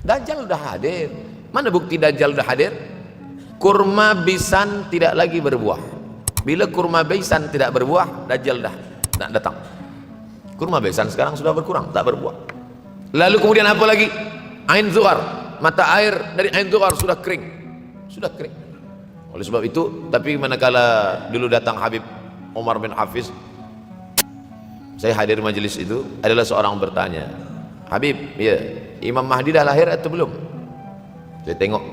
Dajjal udah hadir. Mana bukti Dajjal udah hadir? Kurma bisan tidak lagi berbuah. Bila kurma bisan tidak berbuah, Dajjal dah datang. Kurma bisan sekarang sudah berkurang, tak berbuah. Lalu kemudian apa lagi? Ain Zuhar, mata air dari Ain Zuhar sudah kering. Sudah kering. Oleh sebab itu, tapi manakala dulu datang Habib Umar bin Hafiz, saya hadir majelis itu, adalah seorang bertanya, Habib, ya, Imam Mahdi dah lahir atau belum? Saya tengok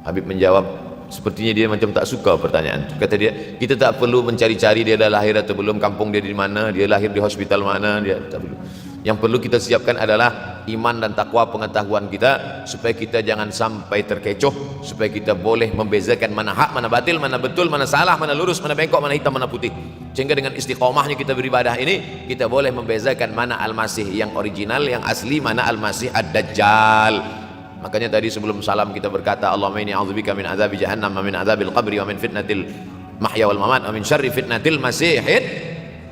Habib menjawab, sepertinya dia macam tak suka pertanyaan itu. Kata dia, kita tak perlu mencari-cari dia dah lahir atau belum, kampung dia di mana, dia lahir di hospital mana, dia tak perlu. Yang perlu kita siapkan adalah iman dan takwa, pengetahuan kita, supaya kita jangan sampai terkecoh, supaya kita boleh membezakan mana hak, mana batil, mana betul, mana salah, mana lurus, mana bengkok, mana hitam, mana putih. Sehingga dengan istiqomahnya kita beribadah ini, kita boleh membezakan mana Al-Masih yang original, yang asli, mana Al-Masih Ad-Dajjal. Makanya tadi sebelum salam kita berkata, Allahumma inni a'udzubika min azabi jahannam, wa min azabil qabri, wa min fitnatil mahya wal mamat, wa min syarri fitnatil masihid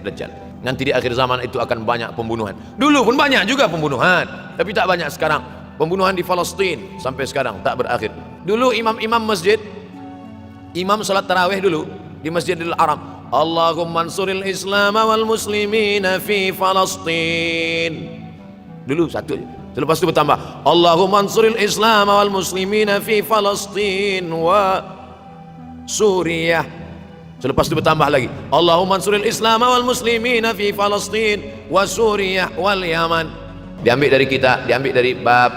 Dajjal. Nanti di akhir zaman itu akan banyak pembunuhan. Dulu pun banyak juga pembunuhan, tapi tak banyak sekarang. Pembunuhan di Palestina sampai sekarang tak berakhir. Dulu imam-imam masjid, imam salat tarawih dulu di Masjidil Haram, Allahumma ansuril Islam wal muslimina fi Palestin. Dulu satu, selepas itu bertambah, Allahumma ansuril Islam wal muslimina fi Palestin wa Suriah. Selepas itu bertambah lagi, Allahumma ansuril Islam wal muslimina fi Palestin wa Suriah wal Yaman. Diambil dari kita, diambil dari bab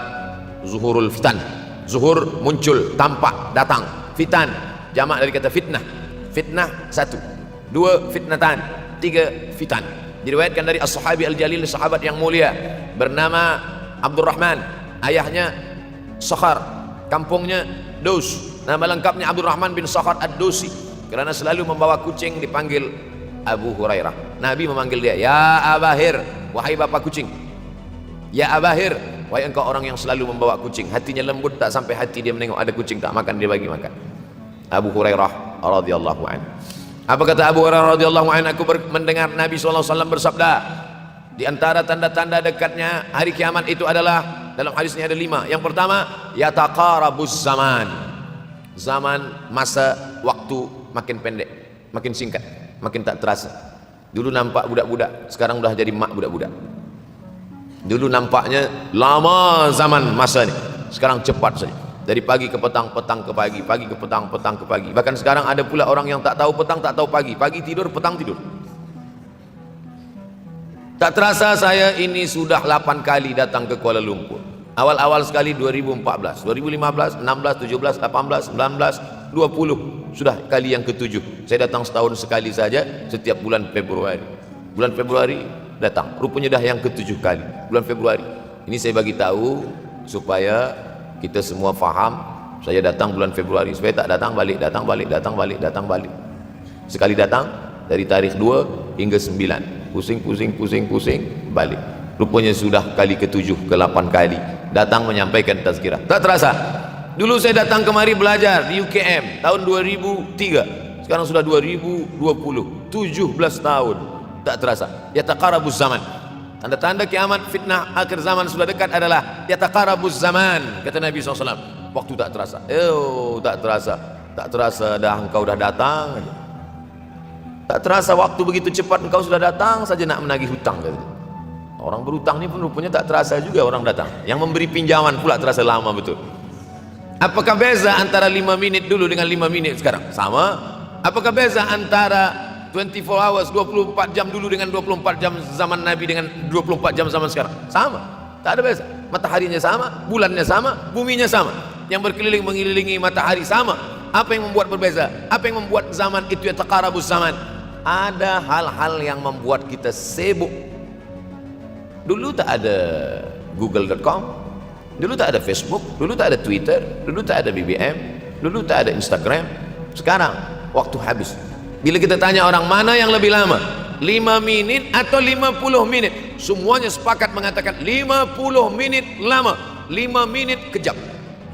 zuhurul fitan. Zuhur muncul, tampak, datang. Fitan jamak dari kata fitnah. Fitnah satu, dua fitnatan, tiga fitan. Diriwayatkan dari as-sahabi al-jalil, sahabat yang mulia bernama Abdurrahman, ayahnya Sakhar, kampungnya Daus. Nama lengkapnya Abdurrahman bin Sakhar ad-Dausi. Kerana selalu membawa kucing dipanggil Abu Hurairah. Nabi memanggil dia, ya Abahir, wahai bapak kucing. Ya Abahir, wahai engkau orang yang selalu membawa kucing. Hatinya lembut, tak sampai hati dia menengok ada kucing tak makan, dia bagi makan. Abu Hurairah radhiyallahu anhu. Apa kata Abu Hurairah radhiyallahu anhu? Aku mendengar Nabi SAW bersabda, di antara tanda-tanda dekatnya hari kiamat itu adalah, dalam hadis ini ada 5. Yang pertama, yataqarabuz zaman. Zaman, masa, waktu makin pendek, makin singkat, makin tak terasa. Dulu nampak budak-budak, sekarang udah jadi mak budak-budak. Dulu nampaknya lama zaman masa ni, sekarang cepat saja. Dari pagi ke petang, petang ke pagi, pagi ke petang, petang ke pagi. Bahkan sekarang ada pula orang yang tak tahu petang, tak tahu pagi. Pagi tidur, petang tidur. Tak terasa saya ini sudah 8 kali datang ke Kuala Lumpur. Awal-awal sekali 2014, 2015, 16, 17, 18, 19, 20. Sudah kali yang ke-7. Saya datang setahun sekali saja, setiap bulan Februari. Bulan Februari datang. Rupanya dah yang ke-7 kali. Bulan Februari. Ini saya bagi tahu supaya kita semua faham. Saya datang bulan Februari, supaya tak datang balik, datang balik, datang balik, datang balik. Sekali datang dari tarikh 2 hingga 9. Pusing, pusing, pusing, pusing, balik. Rupanya sudah kali ke-7, ke-8 kali datang menyampaikan tazkirah. Tak terasa. Dulu saya datang kemari belajar di UKM tahun 2003. Sekarang sudah 2020, 17 tahun. Tak terasa. Yataqarabuz zaman. Tanda-tanda kiamat, fitnah akhir zaman sudah dekat adalah yataqarabuz zaman, kata Nabi SAW. Waktu tak terasa. Tak terasa. Tak terasa dah engkau dah datang. Tak terasa waktu begitu cepat, engkau sudah datang saja nak menagih hutang. Orang berhutang ni pun rupanya tak terasa juga orang datang. Yang memberi pinjaman pula terasa lama betul. Apakah beza antara 5 minit dulu dengan 5 minit sekarang? Sama. Apakah beza antara 24 hours, 24 jam dulu dengan 24 jam zaman Nabi dengan 24 jam zaman sekarang? Sama. Tak ada beza. Mataharinya sama, bulannya sama, buminya sama. Yang berkeliling mengelilingi matahari sama. Apa yang membuat berbeza? Apa yang membuat zaman itu yataqarabuz zaman? Ada hal-hal yang membuat kita sibuk. Dulu tak ada google.com, dulu tak ada Facebook, dulu tak ada Twitter, dulu tak ada BBM, dulu tak ada Instagram. Sekarang waktu habis. Bila kita tanya orang mana yang lebih lama, 5 minit atau 50 minit, semuanya sepakat mengatakan 50 minit lama, 5 minit kejam.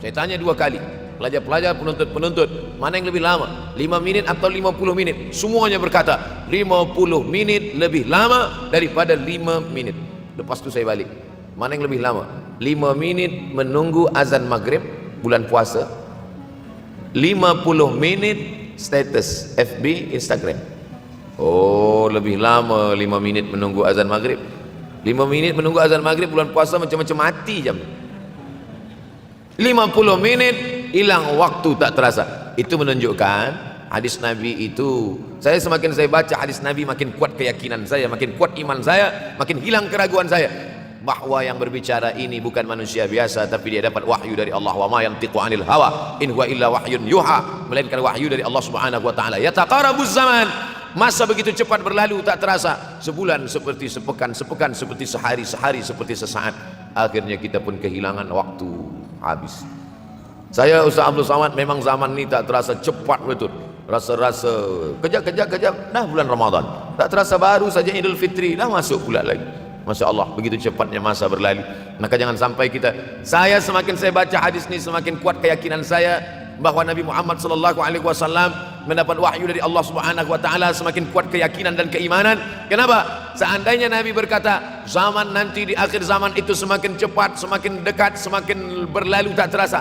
Saya tanya 2 kali, pelajar-pelajar, penuntut-penuntut, mana yang lebih lama, 5 minit atau 50 menit? Semuanya berkata 50 menit lebih lama daripada 5 menit. Lepas tu saya balik, mana yang lebih lama, 5 menit menunggu azan maghrib bulan puasa, 50 menit status FB Instagram. Oh, lebih lama 5 menit menunggu azan maghrib. 5 menit menunggu azan maghrib bulan puasa macam-macam mati jam. 50 menit hilang waktu tak terasa. Itu menunjukkan hadis Nabi itu, semakin saya baca hadis Nabi makin kuat keyakinan saya, makin kuat iman saya, makin hilang keraguan saya bahwa yang berbicara ini bukan manusia biasa, tapi dia dapat wahyu dari Allah. Wa ma yantiqu anil hawa in huwa illa wahyun yuha, melainkan wahyu dari Allah Subhanahu wa taala. Yataqarabuz zaman, masa begitu cepat berlalu tak terasa. Sebulan seperti sepekan, sepekan seperti sehari, sehari seperti sesaat. Akhirnya kita pun kehilangan waktu, habis. Saya Ustaz Abdul Samad, memang zaman ini tak terasa cepat betul. Rasa-rasa kejap, dah bulan Ramadan. Tak terasa baru saja Idul Fitri, dah masuk pula lagi. Masya Allah, begitu cepatnya masa berlalu. Maka jangan sampai semakin saya baca hadis ini, semakin kuat keyakinan saya bahwa Nabi Muhammad SAW mendapat wahyu dari Allah Subhanahu wa taala, semakin kuat keyakinan dan keimanan. Kenapa? Seandainya Nabi berkata zaman nanti di akhir zaman itu semakin cepat, semakin dekat, semakin berlalu tak terasa,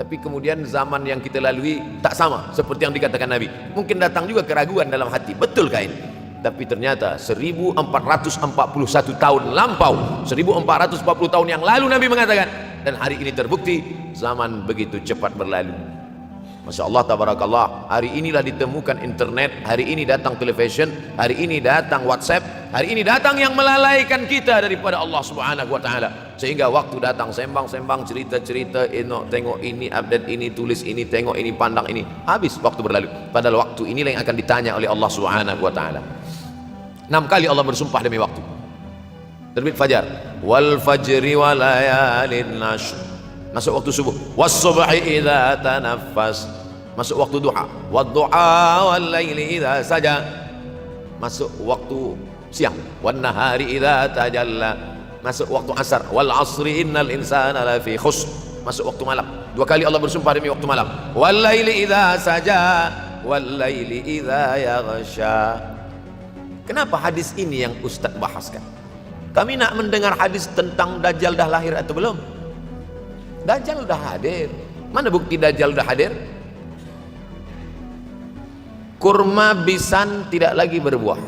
tapi kemudian zaman yang kita lalui tak sama seperti yang dikatakan Nabi, mungkin datang juga keraguan dalam hati, betulkah ini? Tapi ternyata 1441 tahun lampau, 1440 tahun yang lalu Nabi mengatakan, dan hari ini terbukti zaman begitu cepat berlalu. Masya Allah, tabarakallah. Hari inilah ditemukan internet, hari ini datang television, hari ini datang WhatsApp, hari ini datang yang melalaikan kita daripada Allah Subhanahu wa taala, sehingga waktu datang sembang-sembang, cerita-cerita, tengok ini, update ini, tulis ini, tengok ini, pandang ini, habis waktu berlalu. Padahal waktu inilah yang akan ditanya oleh Allah Subhanahu wa taala. 6 kali Allah bersumpah demi waktu. Terbit fajar, wal fajri wa layalin nashr, masuk waktu subuh, was subhi idza tanaffas, masuk waktu duha, wad duha wal laili idza saja, masuk waktu siang, wan nahari idza tajalla, masuk waktu asar, wal asri innal insana lafi khusr, masuk waktu malam. 2 kali Allah bersumpah demi waktu malam, wal laili idza saja wal laili idza yaghsha. Kenapa hadis ini yang Ustaz bahaskan? Kami nak mendengar hadis tentang Dajjal dah lahir atau belum? Dajjal dah hadir. Mana bukti Dajjal dah hadir? Kurma bisan tidak lagi berbuah.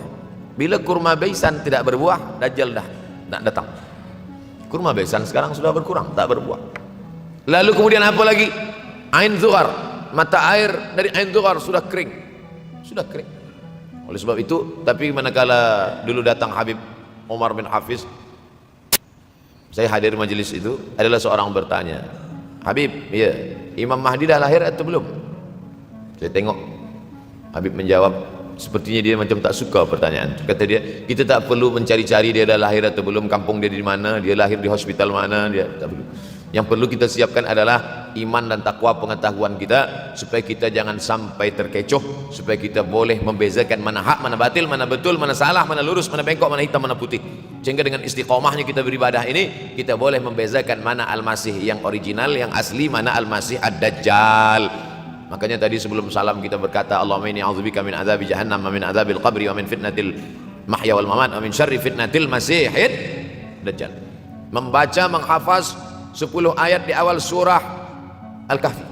Bila kurma bisan tidak berbuah, Dajjal dah nak datang. Kurma bisan sekarang sudah berkurang, tak berbuah. Lalu kemudian apa lagi? Ain Zughar, mata air dari Ain Zughar sudah kering. Sudah kering. Oleh sebab itu, tapi manakala dulu datang Habib Umar bin Hafiz, saya hadir majelis itu, adalah seorang bertanya, Habib, ya, Imam Mahdi dah lahir atau belum? Saya tengok Habib menjawab, sepertinya dia macam tak suka pertanyaan. Kata dia, kita tak perlu mencari-cari dia dah lahir atau belum, kampung dia di mana, dia lahir di hospital mana, dia tak perlu. Yang perlu kita siapkan adalah iman dan takwa, pengetahuan kita, supaya kita jangan sampai terkecoh, supaya kita boleh membezakan mana hak, mana batil, mana betul, mana salah, mana lurus, mana bengkok, mana hitam, mana putih. Sehingga dengan istiqomahnya kita beribadah ini, kita boleh membezakan mana Al-Masih yang original, yang asli, mana Al-Masih Ad-Dajjal. Makanya tadi sebelum salam kita berkata, Allahumma inni a'udzubika min adzabi jahannam wa min adzabil qabri wa min fitnatil mahya wal mamat wa min syarri fitnatil masihid dajjal. Membaca, menghafaz 10 ayat di awal surah Al-Kahfi.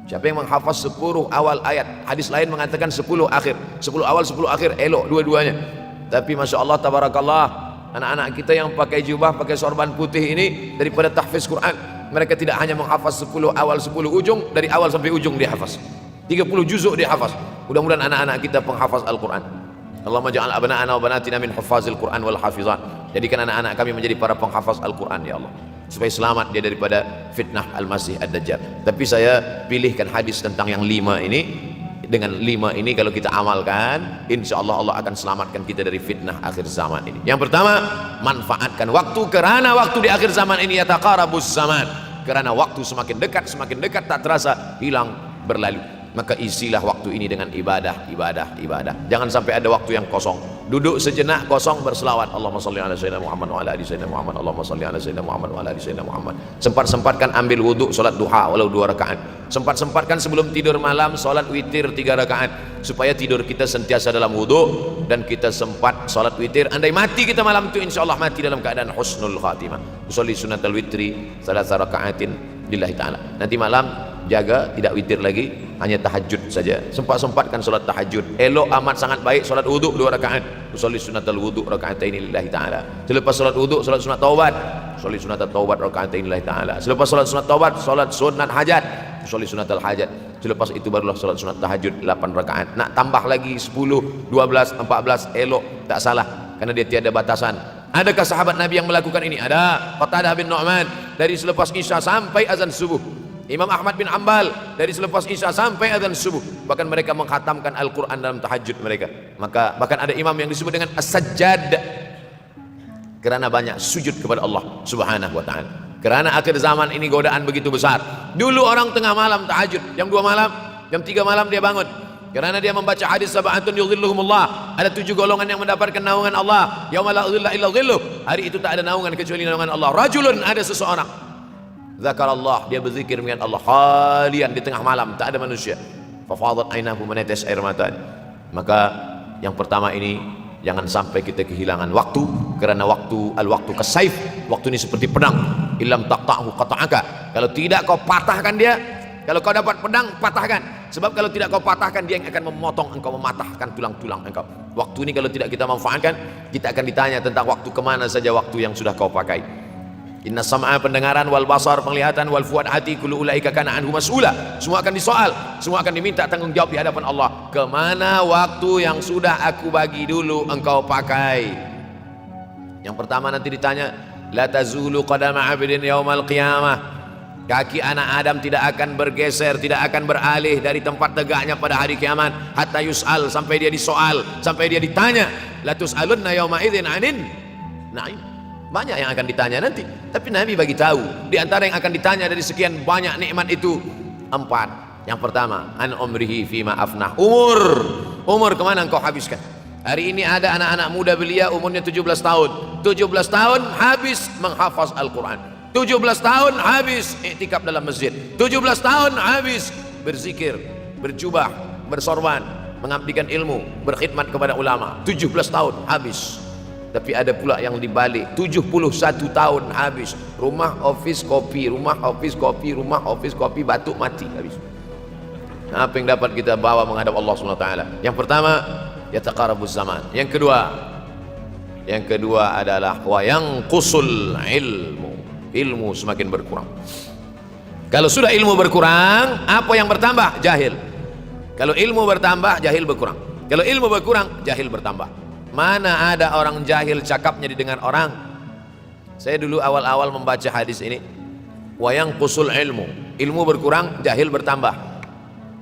Siapa yang menghafaz 10 awal ayat, hadis lain mengatakan 10 akhir, 10 awal 10 akhir, elok dua-duanya. Tapi Masya Allah, tabarakallah, anak-anak kita yang pakai jubah, pakai sorban putih ini, daripada tahfiz Quran, mereka tidak hanya menghafaz 10 awal 10 ujung, dari awal sampai ujung dia hafaz, 30 juzuk dia hafaz. Mudah-mudahan anak-anak kita penghafaz Al-Quran. Allahumma ja'al abna'ana wa banatina min hufazil Quran wal hafizan. Jadikan anak-anak kami menjadi para penghafaz Al-Quran, ya Allah, supaya selamat dia daripada fitnah Al-Masih Ad-Dajjal. Tapi saya pilihkan hadis tentang yang 5 ini. Dengan 5 ini kalau kita amalkan, insya Allah Allah akan selamatkan kita dari fitnah akhir zaman ini. Yang pertama, manfaatkan waktu, kerana waktu di akhir zaman ini yataqarabus zaman, kerana waktu semakin dekat tak terasa, hilang berlalu. Maka isilah waktu ini dengan ibadah, ibadah, ibadah. Jangan sampai ada waktu yang kosong. Duduk sejenak kosong berselawat. Allahumma shalli ala sayyidina Muhammad wa ala ali sayyidina Muhammad. Allahumma shalli ala sayyidina Muhammad wa ala ali sayyidina Muhammad. Sempat-sempatkan ambil wudhu, solat duha walau 2 rakaat. Sempat-sempatkan sebelum tidur malam solat witir 3 rakaat, supaya tidur kita sentiasa dalam wudhu dan kita sempat solat witir. Andai mati kita malam itu, insyaallah mati dalam keadaan husnul khatimah. Usolli sunatal witri 3 rakaatin lillahi ta'ala. Nanti malam jaga tidak witir lagi, hanya tahajud saja. Sempat-sempatkan solat tahajud. Elok amat sangat baik solat wudhu 2 rakaat. Usolli sunatal wudhu rakaatain lillahi ta'ala. Selepas solat wudhu solat sunat taubat. Usolli sunatal taubat rakaatain lillahi ta'ala. Selepas solat sunat taubat solat sunat hajat. Usolli sunatal hajat. Selepas itu barulah solat sunat tahajud 8 rakaat. Nak tambah lagi 10, 12, 14 elok, tak salah, karena dia tiada batasan. Adakah sahabat Nabi yang melakukan ini? Ada. Qatadah bin Nu'man dari selepas Isya sampai azan subuh. Imam Ahmad bin Ambal dari selepas Isya sampai azan subuh. Bahkan mereka mengkhatamkan Al-Quran dalam tahajud mereka. Maka bahkan ada imam yang disebut dengan As-Sajjad, kerana banyak sujud kepada Allah Subhanahu wa ta'ala. Kerana akhir zaman ini godaan begitu besar. Dulu orang tengah malam tahajud, jam 2 malam, jam 3 malam dia bangun. Kerana dia membaca hadis sab'atun yudhilluhumullah, ada 7 golongan yang mendapatkan naungan Allah, yauma la dhilla illa dhilluh, hari itu tak ada naungan kecuali naungan Allah. Rajulun, ada seseorang, zakarallah, dia berzikir dengan Allah khalian di tengah malam, tak ada manusia. Fafadat ainahu, menetes air mata. Maka yang pertama ini, jangan sampai kita kehilangan waktu, kerana waktu kasaif, waktu ini seperti pedang. Illam taqta'hu qata'aka, kalau tidak kau patahkan dia. Kalau kau dapat pedang, patahkan. Sebab kalau tidak kau patahkan, dia yang akan memotong engkau, mematahkan tulang-tulang engkau. Waktu ini kalau tidak kita manfaatkan, kita akan ditanya tentang waktu, kemana saja waktu yang sudah kau pakai. Inna sam'a, pendengaran, wal basar, penglihatan, wal fuad, hati, kullu ulaika kana anhu mas'ula. Semua akan disoal, semua akan diminta tanggung jawab di hadapan Allah. Kemana waktu yang sudah aku bagi dulu engkau pakai? Yang pertama nanti ditanya, la tazulu qadama 'abdin yaumal qiyamah. Kaki anak Adam tidak akan bergeser, tidak akan beralih dari tempat tegaknya pada hari kiamat, hatta yus'al, sampai dia disoal, sampai dia ditanya. La tus'alunna yauma idzin 'anin na'im. Banyak yang akan ditanya nanti, tapi Nabi bagi tahu di antara yang akan ditanya dari sekian banyak nikmat itu 4. Yang pertama, an umrihi fima afnah. Umur kemana engkau habiskan? Hari ini ada anak-anak muda belia umurnya 17 tahun. 17 tahun habis menghafaz Al-Quran. 17 tahun habis iktikaf dalam masjid. 17 tahun habis berzikir, berjubah, bersorban, mengabdikan ilmu, berkhidmat kepada ulama. 17 tahun habis. Tapi ada pula yang dibalik, 71 tahun habis. Rumah, office, kopi, rumah, office, kopi, rumah, office, kopi, batuk, mati habis. Apa yang dapat kita bawa menghadap Allah SWT? Yang pertama, yataqarabuz zaman. Yang kedua adalah wa yanqusul ilmu. Ilmu semakin berkurang. Kalau sudah ilmu berkurang, apa yang bertambah? Jahil. Kalau ilmu bertambah, jahil berkurang. Kalau ilmu berkurang, jahil bertambah. Mana ada orang jahil cakapnya didengar orang? Saya dulu awal-awal membaca hadis ini, wa yanqusul ilmu. Ilmu berkurang, jahil bertambah.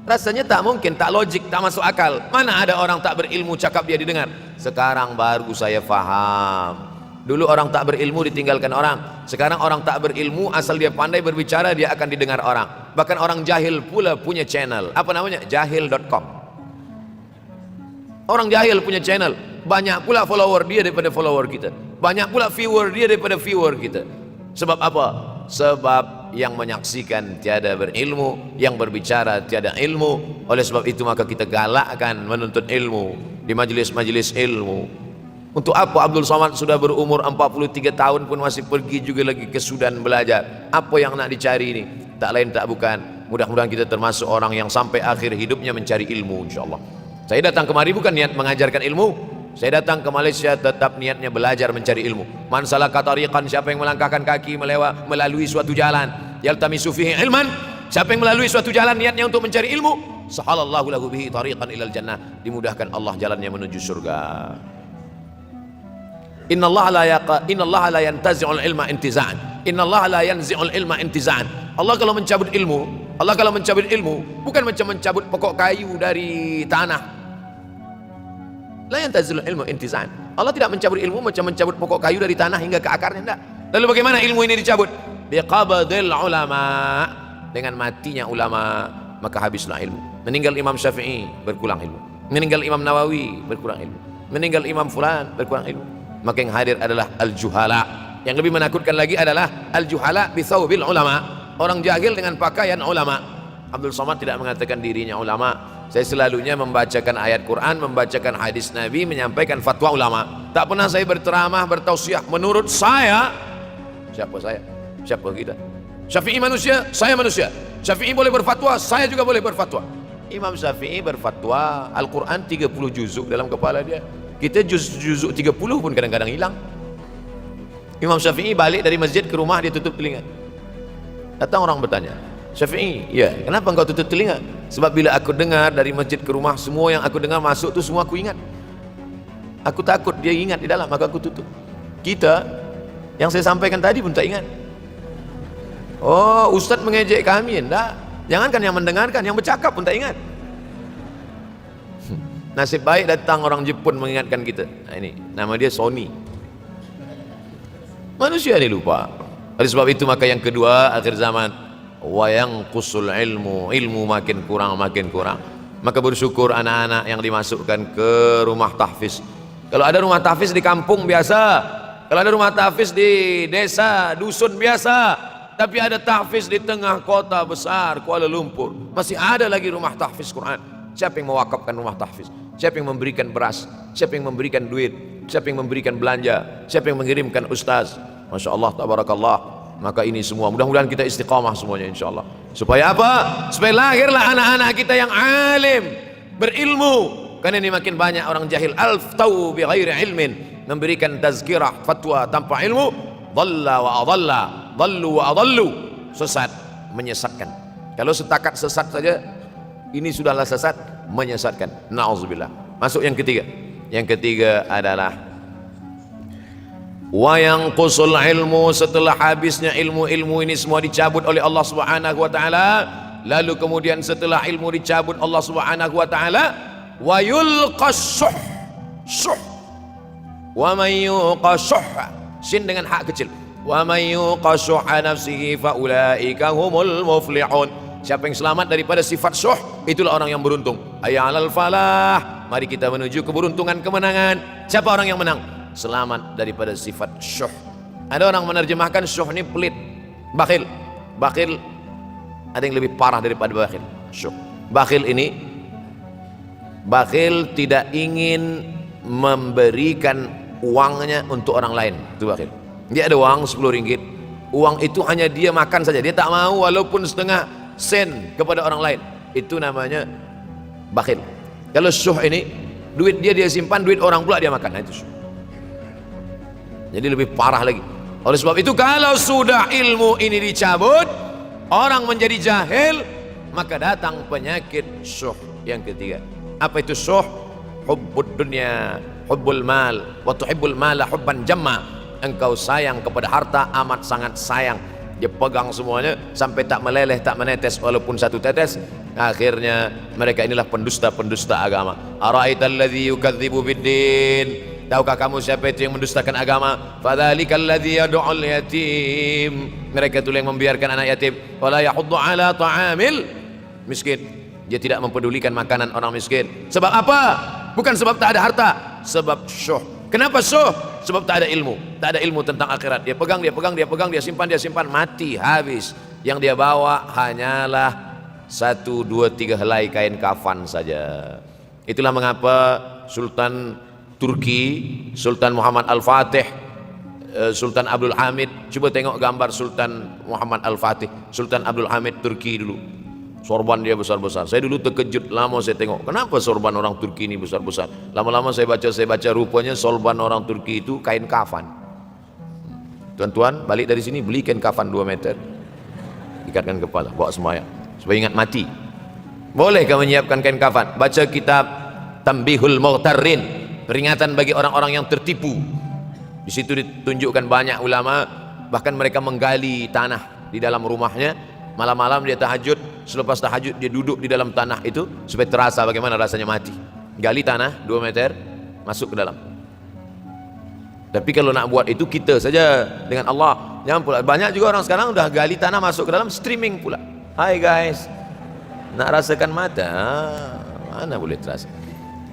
Rasanya tak mungkin, tak logik, tak masuk akal. Mana ada orang tak berilmu cakap dia didengar? Sekarang baru saya faham. Dulu orang tak berilmu ditinggalkan orang. Sekarang orang tak berilmu, asal dia pandai berbicara, dia akan didengar orang. Bahkan orang jahil pula punya channel. Apa namanya? Jahil.com. Orang jahil punya channel. Banyak pula follower dia daripada follower kita. Banyak pula viewer dia daripada viewer kita. Sebab apa? Sebab yang menyaksikan tiada berilmu, yang berbicara tiada ilmu. Oleh sebab itu maka kita galakkan menuntut ilmu di majlis-majlis ilmu. Untuk apa Abdul Somad sudah berumur 43 tahun pun masih pergi juga lagi ke Sudan belajar? Apa yang nak dicari ini? Tak lain tak bukan, mudah-mudahan kita termasuk orang yang sampai akhir hidupnya mencari ilmu, insyaAllah. Saya datang kemari bukan niat mengajarkan ilmu. Saya datang ke Malaysia tetap niatnya belajar mencari ilmu. Man salaka tariqan, siapa yang melangkahkan kaki melalui suatu jalan, yaltamisu fihi ilman, siapa yang melalui suatu jalan niatnya untuk mencari ilmu, sahalallahu lahu bihi tariqan ilal jannah, dimudahkan Allah jalannya menuju surga. Innallaha la yantazi'ul ilma intiza'an. Innallaha la yanzi'ul ilma intiza'an. Allah kalau mencabut ilmu, bukan macam mencabut pokok kayu dari tanah. La yantazi'ul ilmu intiza'an. Allah tidak mencabut ilmu macam mencabut pokok kayu dari tanah hingga ke akarnya, tidak. Lalu bagaimana ilmu ini dicabut? Biqabdil ulama, dengan matinya ulama, maka habislah ilmu. Meninggal Imam Syafi'i, berkurang ilmu. Meninggal Imam Nawawi, berkurang ilmu. Meninggal Imam Fulan, berkurang ilmu. Maka yang hadir adalah al-juhala. Yang lebih menakutkan lagi adalah al-juhala bisawbil ulama, orang jahil dengan pakaian ulama. Abdul Somad tidak mengatakan dirinya ulama. Saya selalunya membacakan ayat Quran, membacakan hadis Nabi, menyampaikan fatwa ulama. Tak pernah saya berceramah, bertausiah. Menurut saya, siapa saya? Siapa kita? Syafi'i manusia, saya manusia. Syafi'i boleh berfatwa, saya juga boleh berfatwa. Imam Syafi'i berfatwa, Al-Quran 30 juzuk dalam kepala dia. Kita juzuk 30 pun kadang-kadang hilang. Imam Syafi'i balik dari masjid ke rumah, dia tutup telinga. Datang orang bertanya, Syafi'i, ya, kenapa engkau tutup telinga? Sebab bila aku dengar dari masjid ke rumah, semua yang aku dengar masuk tu semua aku ingat. Aku takut dia ingat di dalam, maka aku tutup. Kita, yang saya sampaikan tadi pun tak ingat. Oh, Ustaz mengejek kami, enggak. Jangankan yang mendengarkan, yang bercakap pun tak ingat. Nasib baik datang orang Jepun mengingatkan kita. Nah, ini nama dia Sony. Manusia ni lupa. Oleh sebab itu maka yang kedua, akhir zaman, wa yanqusul ilmu, ilmu makin kurang. Maka bersyukur anak-anak yang dimasukkan ke rumah tahfiz. Kalau ada rumah tahfiz di kampung biasa, kalau ada rumah tahfiz di desa, dusun biasa, tapi ada tahfiz di tengah kota besar Kuala Lumpur, masih ada lagi rumah tahfiz Quran. Siapa yang mewakafkan rumah tahfiz? Siapa yang memberikan beras? Siapa yang memberikan duit? Siapa yang memberikan belanja? Siapa yang mengirimkan ustaz? Masya Allah, tabarakallah. Maka ini semua mudah-mudahan kita istiqamah semuanya insyaAllah. Supaya apa? Supaya lahirlah anak-anak kita yang alim, berilmu. Karena ini makin banyak orang jahil, alftau bi ghairi ilmin, memberikan tazkirah, fatwa tanpa ilmu. Dhalla wa adalla, dhallu wa adallu, sesat, menyesatkan. Kalau setakat sesat saja, ini sudahlah sesat, menyesatkan. Na'udzubillah. Masuk yang ketiga. Yang ketiga adalah wa yanqusul ilmu, setelah habisnya ilmu-ilmu ini semua dicabut oleh Allah Subhanahu wa taala, lalu kemudian setelah ilmu dicabut Allah Subhanahu wa taala, wa yulqas syuh, wa man yuqashuh, sin dengan hak kecil, wa man yuqashuh nafsihi fa ulaika humul muflihun. Siapa yang selamat daripada sifat syuh, itulah orang yang beruntung. Hayya 'alal falah, mari kita menuju keberuntungan, kemenangan. Siapa orang yang menang? Selamat daripada sifat syuh. Ada orang menerjemahkan syuh ini pelit, bakhil. Bakhil ada yang lebih parah daripada bakhil. Syuh. Bakhil ini, bakhil tidak ingin memberikan uangnya untuk orang lain. Itu bakhil. Dia ada uang 10 ringgit, uang itu hanya dia makan saja, dia tak mau walaupun setengah sen kepada orang lain. Itu namanya bakhil. Kalau syuh ini, duit dia simpan, duit orang pula dia makan. Nah, itu syuh. Jadi lebih parah lagi. Oleh sebab itu kalau sudah ilmu ini dicabut, orang menjadi jahil, maka datang penyakit syuh yang ketiga. Apa itu syuh? Hubbud dunya, hubbul mal, wa tuhibbul mala hubban jamma. Engkau sayang kepada harta amat sangat sayang. Dia pegang semuanya sampai tak meleleh, tak menetes walaupun satu tetes. Akhirnya mereka inilah pendusta-pendusta agama. Ara'aital ladzi yukadzibu biddin, tahukah kamu siapa itu yang mendustakan agama? Fadzalikal ladzi yad'ul yatim, mereka itu yang membiarkan anak yatim. Wala yahuddu ala ta'amil miskin, dia tidak mempedulikan makanan orang miskin. Sebab apa? Bukan sebab tak ada harta, sebab syuh. Kenapa syuh? Sebab tak ada ilmu. Tak ada ilmu tentang akhirat. Dia pegang, dia simpan, mati, habis. Yang dia bawa hanyalah 1, 2, 3 helai kain kafan saja. Itulah mengapa Sultan Turki, Sultan Muhammad Al-Fatih, Sultan Abdul Hamid, coba tengok gambar Sultan Muhammad Al-Fatih, Sultan Abdul Hamid Turki dulu. Sorban dia besar-besar. Saya dulu terkejut, lama saya tengok, kenapa sorban orang Turki ini besar-besar. Lama-lama saya baca rupanya sorban orang Turki itu kain kafan. Tuan-tuan balik dari sini beli kain kafan 2 meter, ikatkan kepala, bawa semayang supaya ingat mati. Boleh kamu menyiapkan kain kafan? Baca kitab Tambihul Mughtarrin, peringatan bagi orang-orang yang tertipu. Di situ ditunjukkan banyak ulama, bahkan mereka menggali tanah di dalam rumahnya. Malam-malam dia tahajud, selepas tahajud dia duduk di dalam tanah itu supaya terasa bagaimana rasanya mati. Gali tanah 2 meter, masuk ke dalam. Tapi kalau nak buat itu kita saja dengan Allah. Jangan pula, banyak juga orang sekarang udah gali tanah masuk ke dalam, streaming pula. Hai guys, Nak rasakan mata, mana boleh terasa.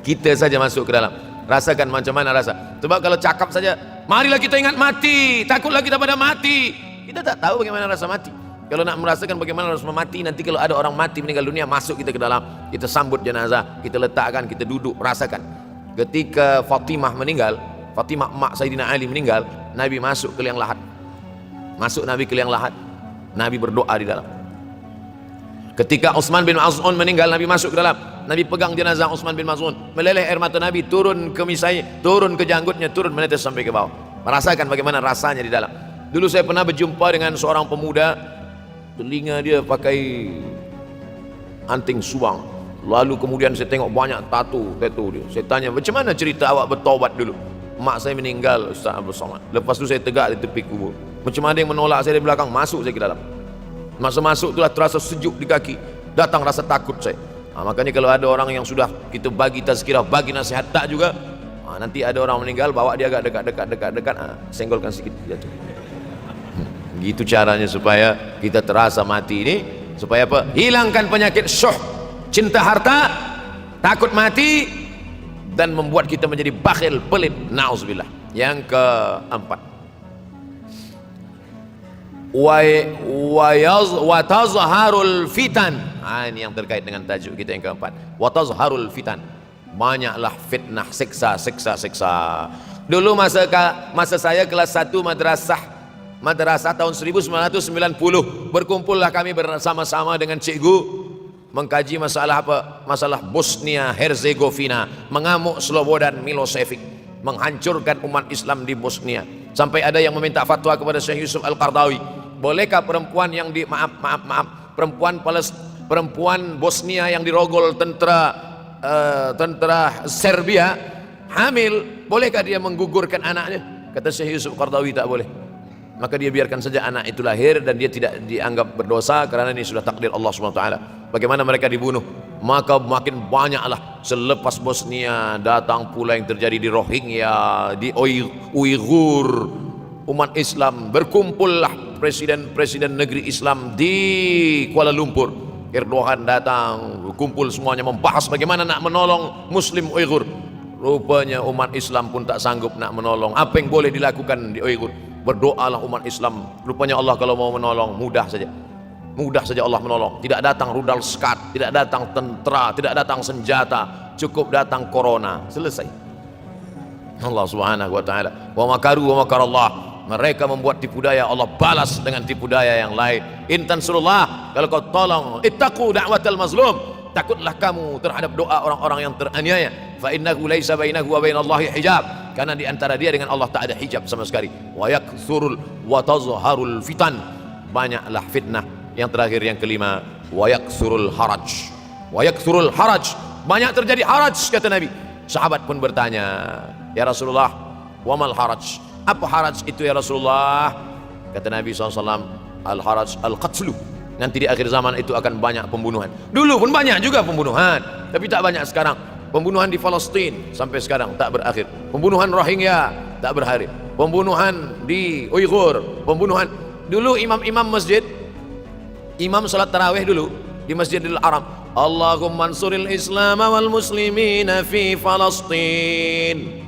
Kita saja masuk ke dalam, rasakan macam mana rasa. Sebab kalau cakap saja, marilah kita ingat mati, takutlah kita pada mati, kita tak tahu bagaimana rasa mati. Kalau nak merasakan bagaimana rasa mati, nanti kalau ada orang mati meninggal dunia, masuk kita ke dalam, kita sambut jenazah, kita letakkan, kita duduk, rasakan. Ketika Fatimah meninggal, Fatimah emak Sayyidina Ali meninggal, Nabi masuk ke liang lahat. Masuk Nabi ke liang lahat, Nabi berdoa di dalam. Ketika Utsman bin Maz'un meninggal, Nabi masuk ke dalam, Nabi pegang jenazah Utsman bin Maz'un, meleleh air mata Nabi, turun ke misai, turun ke janggutnya, turun menetes sampai ke bawah. Merasakan bagaimana rasanya di dalam. Dulu saya pernah berjumpa dengan seorang pemuda, telinga dia pakai anting subang, lalu kemudian saya tengok banyak tato dia. Saya tanya, macam mana cerita awak bertaubat dulu? Mak saya meninggal, Ustaz Abdul Somad. Lepas tu saya tegak di tepi kubur. Macam ada yang menolak saya dari belakang, masuk saya ke dalam. Masa masuk itulah terasa sejuk di kaki, datang rasa takut saya. Makanya kalau ada orang yang sudah kita bagi tazkirah, bagi nasihat tak juga, nanti ada orang meninggal, bawa dia agak dekat, senggolkan sedikit jatuh. Gitu caranya supaya kita terasa mati ini, supaya apa? Hilangkan penyakit syuh, cinta harta, takut mati, dan membuat kita menjadi bakhil, pelit. Nauzubillah. Yang keempat, wa tazharul fitan. Ini yang terkait dengan tajuk kita yang keempat. Wa tazharul fitan. Banyaklah fitnah, siksa. Dulu masa saya kelas 1 madrasah tahun 1990, berkumpullah kami bersama-sama dengan cikgu mengkaji masalah apa? Masalah Bosnia Herzegovina, mengamuk Slobodan Milosevic, menghancurkan umat Islam di Bosnia. Sampai ada yang meminta fatwa kepada Syekh Yusuf Al-Qardawi, bolehkah perempuan yang perempuan Bosnia yang dirogol tentara Serbia hamil, bolehkah dia menggugurkan anaknya? Kata Syekh Yusuf Al-Qardawi, tak boleh. Maka dia biarkan saja anak itu lahir dan dia tidak dianggap berdosa karena ini sudah takdir Allah SWT. Bagaimana mereka dibunuh? Maka makin banyaklah selepas Bosnia datang pula yang terjadi di Rohingya, di Uighur, umat Islam. Berkumpullah presiden-presiden negeri Islam di Kuala Lumpur. Erdogan datang, berkumpul semuanya membahas bagaimana nak menolong Muslim Uighur. Rupanya umat Islam pun tak sanggup nak menolong. Apa yang boleh dilakukan di Uighur? Berdoalah umat Islam. Rupanya Allah kalau mau menolong, mudah saja Allah menolong. Tidak datang rudal skat, tidak datang tentera, tidak datang senjata, cukup datang corona, selesai. Allah Subhanahu wa taala, wa makaru wa makarallah. Mereka membuat tipu daya, Allah balas dengan tipu daya yang lain. In tansurullah, kalau kau tolong, ittaqu da'watal mazlum, takutlah kamu terhadap doa orang-orang yang teraniaya. Fa innahu laisa bainahu wa bainallahi hijab, karena di antara dia dengan Allah tak ada hijab sama sekali. Wa yakthurul wa tazharul fitan, banyaklah fitnah. Yang terakhir, yang kelima, wa yakthurul haraj. Wa yakthurul haraj, banyak terjadi haraj, kata Nabi. Sahabat pun bertanya, ya Rasulullah, wa mal haraj? Apa haraj itu ya Rasulullah? Kata Nabi SAW, al haraj al qatlu. Nanti di akhir zaman itu akan banyak pembunuhan. Dulu pun banyak juga pembunuhan, tapi tak banyak sekarang. Pembunuhan di Palestina sampai sekarang tak berakhir. Pembunuhan Rohingya tak berakhir. Pembunuhan di Uighur, pembunuhan. Dulu imam-imam masjid, imam salat tarawih dulu di Masjidil Haram, Allahumma ansuril Islam wal muslimina fi Palestin.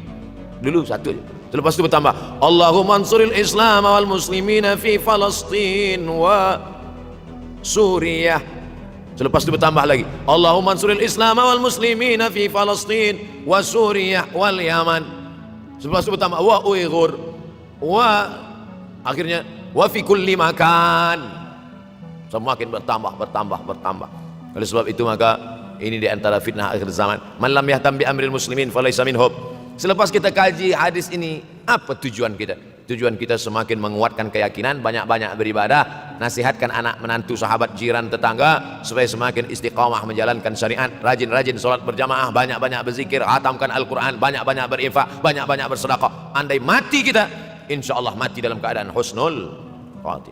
Dulu satu aja. Lepas itu bertambah, Allahumma ansuril Islam wal muslimina fi Palestin wa Suriah. Selepas itu bertambah lagi, Allahumma ansuril Islam wal muslimina fi Palestin wa Suriah wal Yaman. Selepas itu bertambah wa Uighur wa, akhirnya wa fi kulli makan. Semakin bertambah. Oleh sebab itu maka ini di antara fitnah akhir zaman. Man lam yahtam bi amril muslimin falaysa minhum. Selepas kita kaji hadis ini, apa tujuan kita? Tujuan kita semakin menguatkan keyakinan, banyak-banyak beribadah, nasihatkan anak, menantu, sahabat, jiran, tetangga, supaya semakin istiqamah menjalankan syariat, rajin-rajin sholat berjamaah, banyak-banyak berzikir, hatamkan Al-Quran, banyak-banyak berinfak, banyak-banyak bersedekah. Andai mati kita, insya Allah mati dalam keadaan husnul khatimah.